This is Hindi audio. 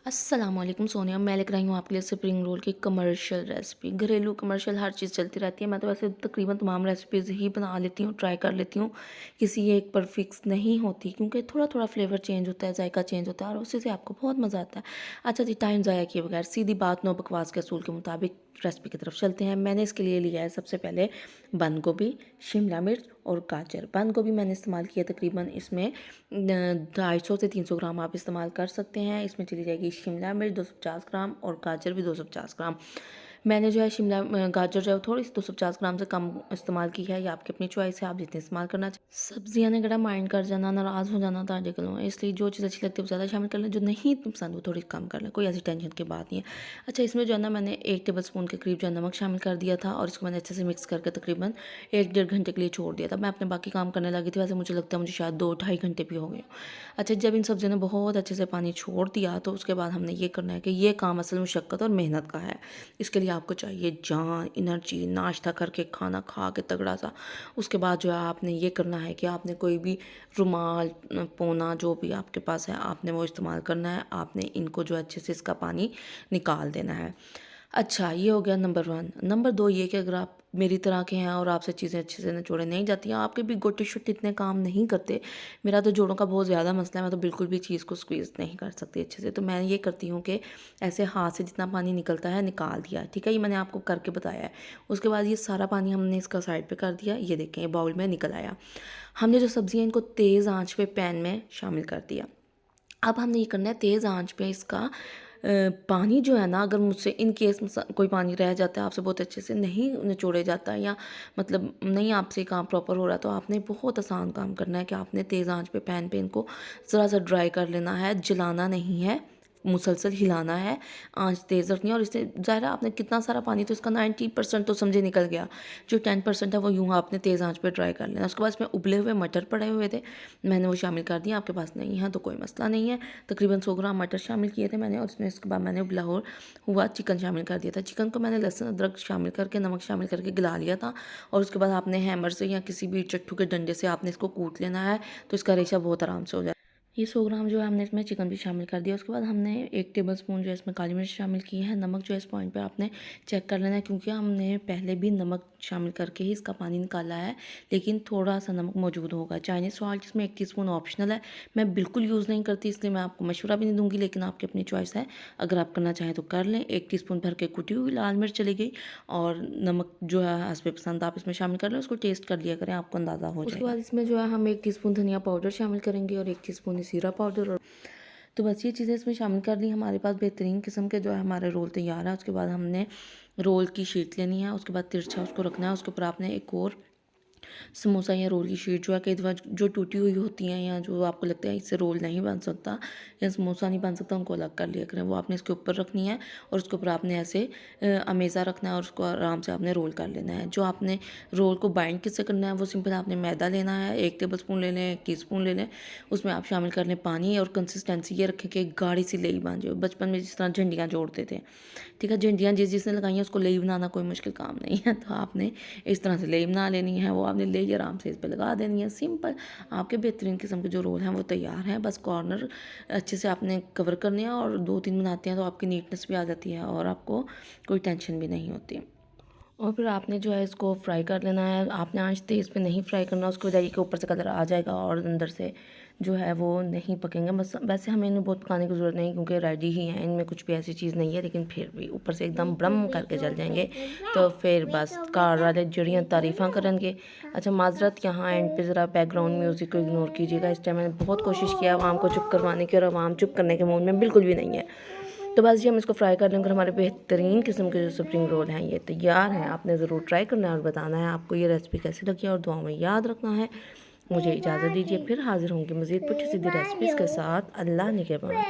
अस्सलामुअलैकुम सोनिया, मैं लेकर आई हूँ आपके लिए स्प्रिंग रोल की कमर्शियल रेसिपी। घरेलू कमर्शियल हर चीज़ चलती रहती है। मैं तो वैसे तकरीबन तमाम रेसिपीज़ ही बना लेती हूँ, ट्राई कर लेती हूँ। किसी एक पर फिक्स नहीं होती क्योंकि थोड़ा थोड़ा फ्लेवर चेंज होता है, जायका चेंज होता है और उसी से आपको बहुत मज़ा आता है। अच्छा जी, टाइम ज़ाया किए बगैर सीधी बात, नो बकवास के असूल के मुताबिक रेसिपी की तरफ चलते हैं। मैंने इसके लिए लिया है सबसे पहले बंद गोभी, शिमला मिर्च और गाजर। बंद गोभी मैंने इस्तेमाल किया तकरीबन इसमें 250 से 300 ग्राम आप इस्तेमाल कर सकते हैं। इसमें चली जाएगी शिमला मिर्च 250 ग्राम और गाजर भी 250 ग्राम। मैंने जो है गाजर जो है थोड़ी सी 250 ग्राम से कम इस्तेमाल की है, या आपकी अपनी चॉइस है, आप जितने इस्तेमाल करना चाहिए। सब्जियां ने गड़ा माइंड कर जाना, नाराज़ हो जाना ताजे कलो, इसलिए जो चीज़ अच्छी लगती है वो ज़्यादा शामिल कर लें, जो नहीं पसंद वो थोड़ी कम कर लें, कोई ऐसी टेंशन की बात नहीं है। अच्छा, इसमें जो है ना मैंने 1 टेबल स्पून के करीब जो है नमक शामिल कर दिया था और इसको मैंने अच्छे से मिक्स करके तकरीबन 1 डेढ़ घंटे के लिए छोड़ दिया था। मैं अपने बाकी काम करने लगी थी, वैसे मुझे लगता है मुझे शायद 2 ढाई घंटे भी हो गए। अच्छा, जब इन सब्जियों ने बहुत अच्छे से पानी छोड़ दिया तो उसके बाद हमने ये करना है कि ये काम असल मुशक्क़त और मेहनत का है। इसके लिए आपको चाहिए जान, एनर्जी, नाश्ता करके खाना खा के तगड़ा सा। उसके बाद जो है आपने ये करना है कि आपने कोई भी रुमाल, पोना जो भी आपके पास है आपने वो इस्तेमाल करना है। आपने इनको जो अच्छे से इसका पानी निकाल देना है। अच्छा, ये हो गया नंबर 1। नंबर 2 ये कि अगर आप मेरी तरह के हैं और आपसे चीज़ें अच्छे से निचोड़े नहीं जाती हैं, आपके भी गोटे-शोटे इतने काम नहीं करते। मेरा तो जोड़ों का बहुत ज़्यादा मसला है, मैं तो बिल्कुल भी चीज़ को स्क्वीज़ नहीं कर सकती अच्छे से। तो मैं ये करती हूँ कि ऐसे हाथ से जितना पानी निकलता है निकाल दिया, ठीक है? ये मैंने आपको करके बताया है। उसके बाद ये सारा पानी हमने इसका साइड पे कर दिया। ये देखें, ये बाउल में निकल आया। हमने जो सब्ज़ियाँ इनको तेज़ आँच पे पैन में शामिल कर दिया। अब हमने ये करना है तेज़ आंच पे इसका पानी जो है ना, अगर मुझसे इन केस कोई पानी रह जाता है, आपसे बहुत अच्छे से नहीं निचोड़े जाता है, या मतलब नहीं आपसे काम प्रॉपर हो रहा, तो आपने बहुत आसान काम करना है कि आपने तेज़ आंच पे पैन पे इनको ज़रा सा ड्राई कर लेना है। जलाना नहीं है, मुसलसल हिलाना है, आंच तेज़ रखनी है। और इससे ज़ाहिर है आपने कितना सारा पानी, तो इसका 90% तो समझे निकल गया। जो 10% है वो यूँ आपने तेज़ आंच पे ड्राई कर लेना। उसके बाद इसमें उबले हुए मटर पड़े हुए थे, मैंने वो शामिल कर दिया। आपके पास नहीं है तो कोई मसला नहीं है। तकरीबन 100 ग्राम मटर शामिल किए थे मैंने, और उसमें इसके बाद मैंने उबला हुआ चिकन शामिल कर दिया था। चिकन को मैंने लहसुन अदरक शामिल करके, नमक शामिल करके गला लिया था। और उसके बाद आपने हैमर से या किसी भी चट्टू के डंडे से आपने इसको कूट लेना है, तो इसका रेशा बहुत आराम से हो जाए। ये 100 ग्राम जो है हमने इसमें चिकन भी शामिल कर दिया। उसके बाद हमने 1 टेबल स्पून जो है इसमें काली मिर्च शामिल की है। नमक जो है इस पॉइंट पे आपने चेक कर लेना है, क्योंकि हमने पहले भी नमक शामिल करके ही इसका पानी निकाला है, लेकिन थोड़ा सा नमक मौजूद होगा। चाइनीज़ सॉल्ट इसमें 1 टीस्पून ऑप्शनल है, मैं बिल्कुल यूज़ नहीं करती, इसलिए मैं आपको मशवरा भी नहीं दूंगी, लेकिन आपकी अपनी चॉइस है। अगर आप करना चाहें तो कर लें। 1 टीस्पून भर के कुटी हुई लाल मिर्च चली गई, और नमक जो है हस्बे पसंद आप इसमें शामिल कर लें। उसको टेस्ट कर लिया करें, आपको अंदाज़ा हो जाएगा। उसके बाद इसमें जो है हम 1 टीस्पून धनिया पाउडर शामिल करेंगे और 1 टीस्पून जीरा पाउडर। और तो बस ये चीज़ें इसमें शामिल कर ली। हमारे पास बेहतरीन किस्म के जो है हमारे रोल तैयार है। उसके बाद हमने रोल की शीट लेनी है, उसके बाद तिरछा उसको रखना है। उसके ऊपर आपने एक और समोसा या रोल की शीट जो है, कई दफ़ा जो टूटी हुई होती हैं या जो आपको लगता है इससे रोल नहीं बन सकता या समोसा नहीं बन सकता, उनको अलग कर लिया करें। वो आपने इसके ऊपर रखनी है और उसके ऊपर आपने ऐसे अमेज़ा रखना है और उसको आराम से आपने रोल कर लेना है। जो आपने रोल को बाइंड किससे करना है, वो सिंपल आपने मैदा लेना है, 1 टेबल स्पून ले लें, 1 टीस्पून ले लें। उसमें आप शामिल कर लें पानी, और कंसिस्टेंसी ये रखें कि एक गाढ़ी सी लेई बन जाए। बचपन में जिस तरह झंडियाँ जोड़ते थे, ठीक है, झंडियाँ जिसने लगाई हैं उसको लेई बनाना कोई मुश्किल काम नहीं है। तो आपने इस तरह से लेई बना लेनी है, वो आपने लेई आराम से इस पे लगा देनी है। सिंपल आपके बेहतरीन किस्म के जो रोल हैं वो तैयार हैं। बस कॉर्नर अच्छे से आपने कवर करने हैं, और 2-3 बनाते हैं तो आपकी नीटनेस भी आ जाती है और आपको कोई टेंशन भी नहीं होती। और फिर आपने जो है इसको फ्राई कर लेना है। आपने आंच तेज़ पे नहीं फ्राई करना, उसकी वजह ये कि ऊपर से कलर आ जाएगा और अंदर से जो है वो नहीं पकेंगे। बस वैसे हमें इन्हें बहुत पकाने की ज़रूरत नहीं, क्योंकि रेडी ही हैं, इनमें कुछ भी ऐसी चीज़ नहीं है, लेकिन फिर भी ऊपर से एकदम ब्रम करके जल जाएंगे तो फिर बस कार वाले जड़ियाँ तारीफ़ां करेंगे। अच्छा, माजरत यहाँ एंड पे ज़रा बैकग्राउंड म्यूज़िक को इग्नोर कीजिएगा। इस टाइम मैंने बहुत कोशिश किया आवाम को चुप करवाने की, और आवाम चुप करने के मूड में बिल्कुल भी नहीं है। तो बस ये हम इसको फ्राई कर लेंगे। हमारे बेहतरीन किस्म के जो स्प्रिंग रोल हैं ये तैयार हैं। आपने ज़रूर ट्राई करना है और बताना है आपको ये रेसिपी कैसी लगी, और दुआ में याद रखना है। मुझे इजाज़त दीजिए, फिर हाजिर होंगी मज़ीद पुठी सीधी रेसिपीज़ के साथ। अल्लाह निगहबान।